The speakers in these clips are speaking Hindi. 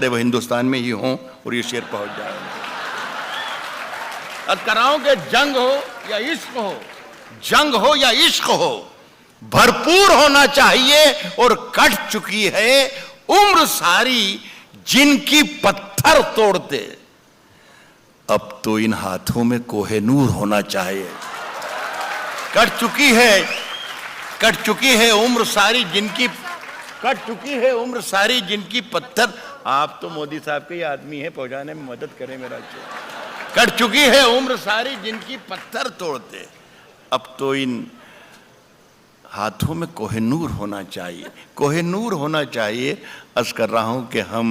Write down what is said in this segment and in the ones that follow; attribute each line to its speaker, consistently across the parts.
Speaker 1: अरे वो हिंदुस्तान में ही हों और ये शेर पहुंच जाए। अब कर रहा हूं कि जंग हो या इश्क हो, जंग हो या इश्क हो, भरपूर होना चाहिए और कट चुकी है उम्र सारी जिनकी पत्थर तोड़ते, अब तो इन हाथों में कोहेनूर होना चाहिए। कट चुकी है उम्र सारी जिनकी, कट चुकी है उम्र सारी जिनकी पत्थर। आप तो मोदी साहब के आदमी हैं, पहुंचाने में मदद करें मेरा। कट चुकी है उम्र सारी जिनकी पत्थर तोड़ते, अब तो इन हाथों में कोहेनूर होना चाहिए, कोहेनूर होना चाहिए। अर्ज कर रहा हूं कि हम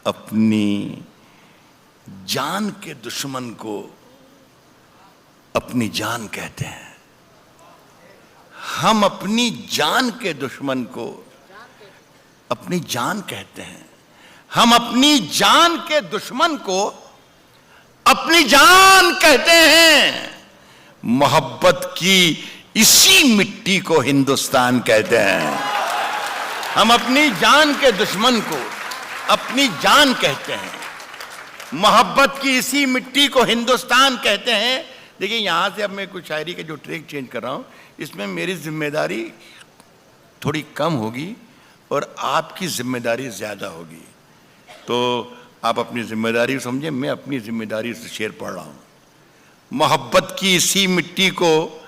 Speaker 1: अपनी जान के दुश्मन को अपनी जान कहते हैं, हम अपनी जान के दुश्मन को अपनी जान कहते हैं, हम अपनी जान के दुश्मन को अपनी जान कहते हैं। मोहब्बत की इसी मिट्टी को हिंदुस्तान कहते हैं। हम अपनी जान के दुश्मन को अपनी जान कहते हैं, मोहब्बत की इसी मिट्टी को हिंदुस्तान कहते हैं। देखिए यहां से अब मैं कुछ शायरी के जो ट्रैक चेंज कर रहा हूं, इसमें मेरी जिम्मेदारी थोड़ी कम होगी और आपकी जिम्मेदारी ज्यादा होगी। तो आप अपनी जिम्मेदारी समझें, मैं अपनी जिम्मेदारी से शेर पढ़ रहा हूं। मोहब्बत की इसी मिट्टी को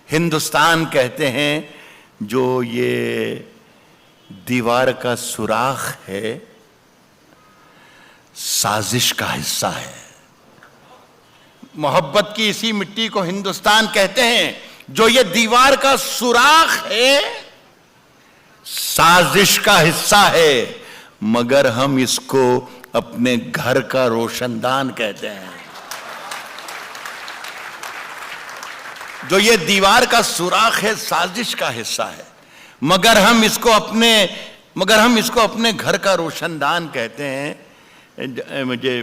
Speaker 1: हिंदुस्तान कहते हैं, जो ये दीवार का सुराख है साजिश का हिस्सा है। मोहब्बत की इसी मिट्टी को हिंदुस्तान कहते हैं, जो ये दीवार का सुराख है साजिश का हिस्सा है, मगर हम इसको अपने घर का रोशनदान कहते हैं। जो ये दीवार का सुराख है साजिश का हिस्सा है, मगर हम इसको अपने घर का रोशनदान कहते हैं। मुझे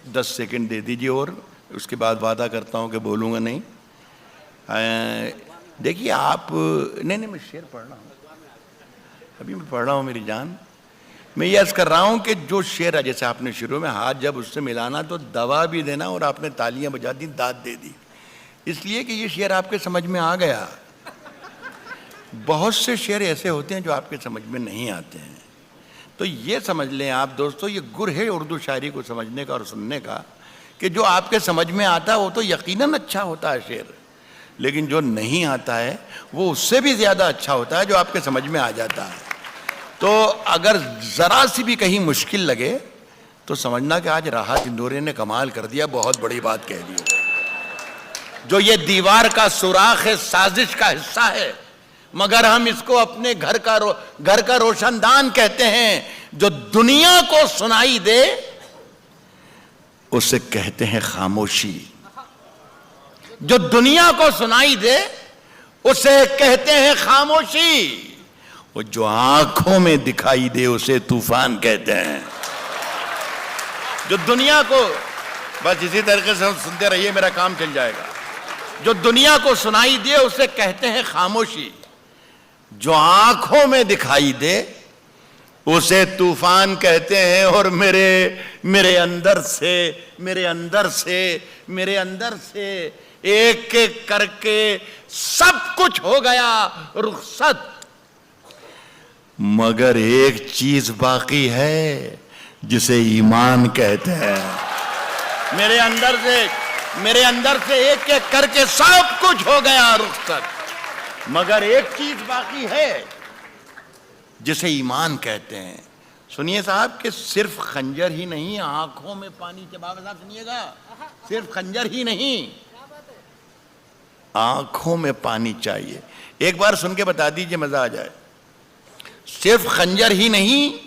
Speaker 1: 10 सेकंड दे दीजिए और उसके बाद वादा करता हूं कि बोलूंगा नहीं। देखिए आप, नहीं मैं शेर पढ़ रहा हूं, अभी मैं पढ़ रहा हूं मेरी जान। मैं ये अर्ज कर रहा हूं कि जो शेर है, जैसे आपने शुरू में हाथ जब उससे मिलाना तो दवा भी देना और आपने तालियां बजा दी, दाद दे दी, इसलिए कि ये शेर आपके समझ में आ गया। बहुत से शेर ऐसे होते हैं जो आपके समझ में नहीं आते हैं। तो ये समझ लें आप दोस्तों, ये गुर है उर्दू शायरी को समझने का और सुनने का, कि जो आपके समझ में आता है वो तो यकीनन अच्छा होता है शेर, लेकिन जो नहीं आता है वो उससे भी ज्यादा अच्छा होता है जो आपके समझ में आ जाता है। तो अगर जरा सी भी कहीं मुश्किल लगे तो समझना कि आज राहत इंदौरी ने कमाल कर दिया, बहुत बड़ी बात कह दी। जो ये दीवार का सुराख है साजिश का हिस्सा है, मगर हम इसको अपने घर का रोशनदान कहते हैं। जो दुनिया को सुनाई दे उसे कहते हैं खामोशी, जो दुनिया को सुनाई दे उसे कहते हैं खामोशी, और जो आंखों में दिखाई दे उसे तूफान कहते हैं। जो दुनिया को, बस इसी तरीके से हम सुनते रहिए, मेरा काम चल जाएगा। जो दुनिया को सुनाई दे उसे कहते हैं खामोशी, जो आंखों में दिखाई दे उसे तूफान कहते हैं। और मेरे अंदर से एक एक करके सब कुछ हो गया रुखसत, मगर एक चीज बाकी है जिसे ईमान कहते हैं। मेरे अंदर से एक एक करके सब कुछ हो गया रुखसत, मगर एक चीज बाकी है जिसे ईमान कहते हैं। सुनिए साहब कि सिर्फ खंजर ही नहीं, आंखों में पानी, बाबा साहब सुनिएगा, सिर्फ खंजर ही नहीं, आंखों में पानी चाहिए। एक बार सुन के बता दीजिए, मजा आ जाए। सिर्फ खंजर ही नहीं,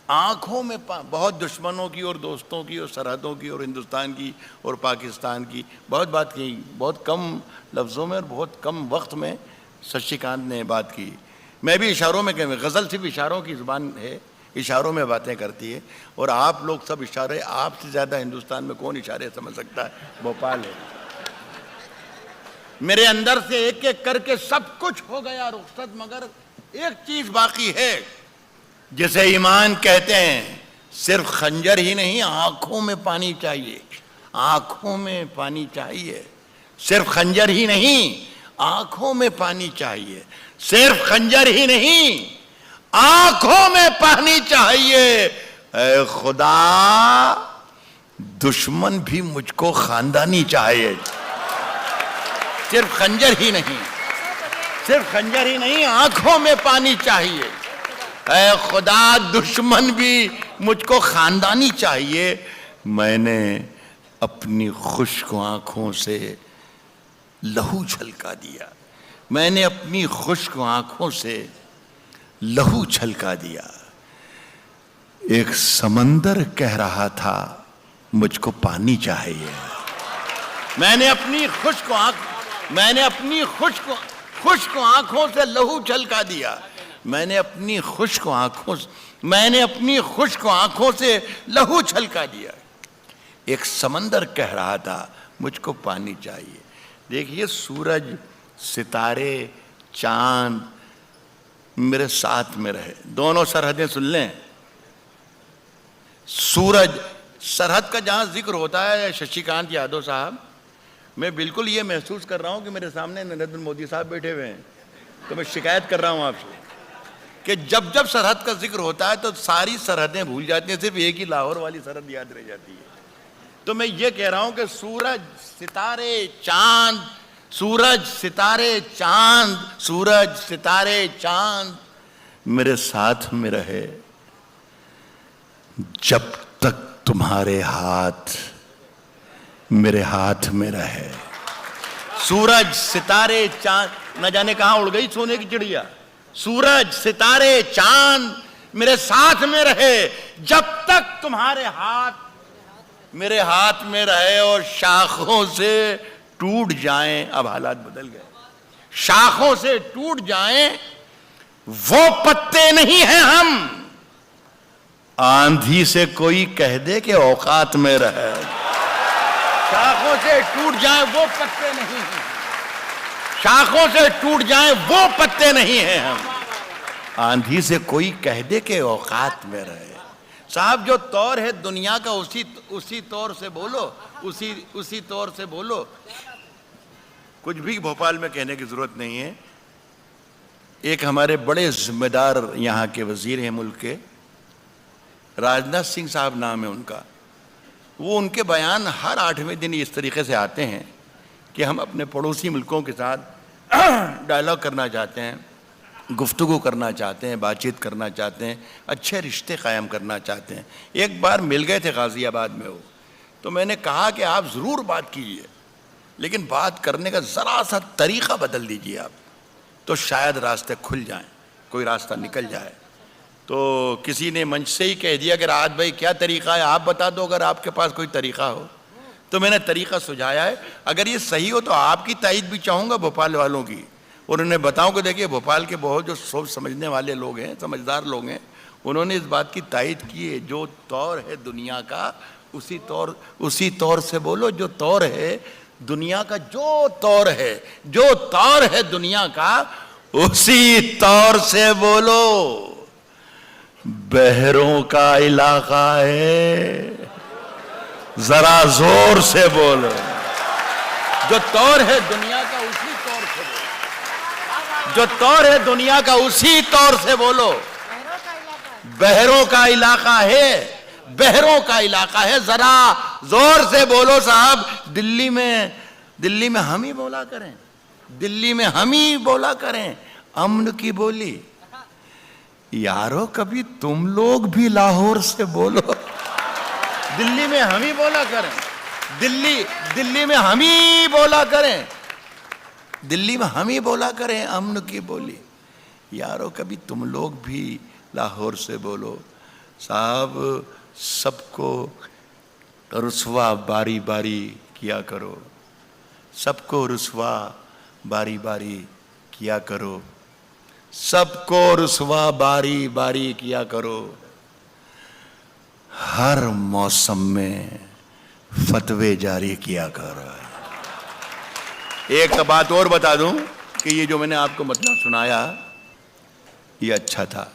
Speaker 1: आंखों में बहुत दुश्मनों की और दोस्तों की और सरहदों की और हिंदुस्तान की और पाकिस्तान की बहुत बात की, बहुत कम लफ्ज़ों में और बहुत कम वक्त में शशिकांत ने बात की। मैं भी इशारों में कहूँ, गज़ल सिर्फ इशारों की ज़ुबान है, इशारों में बातें करती है, और आप लोग सब इशारे, आपसे ज़्यादा हिंदुस्तान में कौन इशारे समझ सकता है, भोपाल है। मेरे अंदर से एक एक करके सब कुछ हो गया रुखसत, मगर एक चीज़ बाकी है जिसे ईमान कहते हैं, सिर्फ खंजर ही नहीं, आंखों में पानी चाहिए, आंखों में पानी चाहिए। सिर्फ खंजर ही नहीं, आंखों में पानी चाहिए। सिर्फ खंजर ही नहीं, आंखों में पानी चाहिए। ऐ खुदा, दुश्मन भी मुझको खानदानी चाहिए। सिर्फ खंजर ही नहीं, सिर्फ खंजर ही नहीं, आंखों में पानी चाहिए। ऐ खुदा, दुश्मन भी मुझको खानदानी चाहिए। मैंने अपनी खुश्क आंखों से लहू छलका दिया, मैंने अपनी खुश्क आंखों से लहू छलका दिया। एक समंदर कह रहा था मुझको पानी चाहिए। मैंने अपनी खुश्क आंखों से लहू छलका दिया। मैंने अपनी खुश्क आंखों से लहू छलका दिया। एक समंदर कह रहा था मुझको पानी चाहिए। देखिए, सूरज, सितारे, चांद मेरे साथ में रहे। दोनों सरहदें सुन लें। सूरज, सरहद का जहां जिक्र होता है शशिकांत यादव साहब, मैं बिल्कुल ये महसूस कर रहा हूं कि मेरे सामने नरेंद्र मोदी साहब बैठे हुए हैं। तो मैं शिकायत कर रहा हूं आपसे कि जब जब सरहद का जिक्र होता है तो सारी सरहदें भूल जाती हैं, सिर्फ एक ही लाहौर वाली सरहद याद रह जाती है। तो मैं ये कह रहा हूं कि सूरज, सितारे, चांद, सूरज, सितारे, चांद, सूरज, सितारे, चांद मेरे साथ में रहे जब तक तुम्हारे हाथ मेरे हाथ में रहे। सूरज, सितारे, चांद, न जाने कहां उड़ गई सोने की चिड़िया। सूरज, सितारे, चांद मेरे साथ में रहे जब तक तुम्हारे हाथ मेरे हाथ में रहे। और शाखों से टूट जाएं, अब हालात बदल गए, शाखों से टूट जाएं वो पत्ते नहीं हैं हम। आंधी से कोई कह दे कि औकात में रहे। शाखों से टूट जाएं वो पत्ते नहीं हैं, शाखों से टूट जाएं वो पत्ते नहीं हैं हम। आंधी से कोई कह दे कि औकात में रहे। साहब, जो तौर है दुनिया का उसी तौर से बोलो, उसी तौर से बोलो। कुछ भी भोपाल में कहने की जरूरत नहीं है। एक हमारे बड़े जिम्मेदार यहाँ के वजीर हैं मुल्क के, राजनाथ सिंह साहब नाम है उनका। वो उनके बयान हर 8वें दिन इस तरीके से आते हैं कि हम अपने पड़ोसी मुल्कों के साथ डायलॉग करना चाहते हैं, गुफ्तगू करना चाहते हैं, बातचीत करना चाहते हैं, अच्छे रिश्ते कायम करना चाहते हैं। एक बार मिल गए थे गाजियाबाद में वो, तो मैंने कहा कि आप ज़रूर बात कीजिए, लेकिन बात करने का ज़रा सा तरीक़ा बदल दीजिए आप, तो शायद रास्ते खुल जाएं, कोई रास्ता निकल जाए। तो किसी ने मंच से ही कह दिया कि राहत भाई क्या तरीक़ा है, आप बता दो अगर आपके पास कोई तरीक़ा हो। तो मैंने तरीक़ा सुझाया है, अगर ये सही हो तो आपकी तायद भी चाहूँगा भोपाल वालों की। और उन्हें बताऊँ कि देखिए, भोपाल के बहुत जो सोच समझने वाले लोग हैं, समझदार लोग हैं, उन्होंने इस बात की तायद की है, जो तौर है दुनिया का उसी तौर से बोलो। जो तौर है दुनिया का, जो तौर है दुनिया का, उसी तौर से बोलो। बहरों का इलाका है, जरा जोर से बोलो। जो तौर है दुनिया का उसी तौर से बोलो। जो तौर है दुनिया का उसी तौर से बोलो। बहरों का इलाका है, बहरों का इलाका है, जरा जोर से बोलो साहब। दिल्ली में हम ही बोला करें, दिल्ली में हम ही बोला करें अमन की बोली। यारो, कभी तुम लोग भी लाहौर से बोलो। दिल्ली में हम ही बोला करें, दिल्ली में हम ही बोला करें, दिल्ली में हम ही बोला करें अमन की बोली। यारो, कभी तुम लोग भी लाहौर से बोलो। साहब, सबको रुसवा बारी बारी किया करो, सबको रुसवा बारी बारी किया करो, सबको रुसवा बारी बारी किया करो। हर मौसम में फतवे जारी किया करो। एक बात और बता दूं कि ये जो मैंने आपको मतलब सुनाया, ये अच्छा था।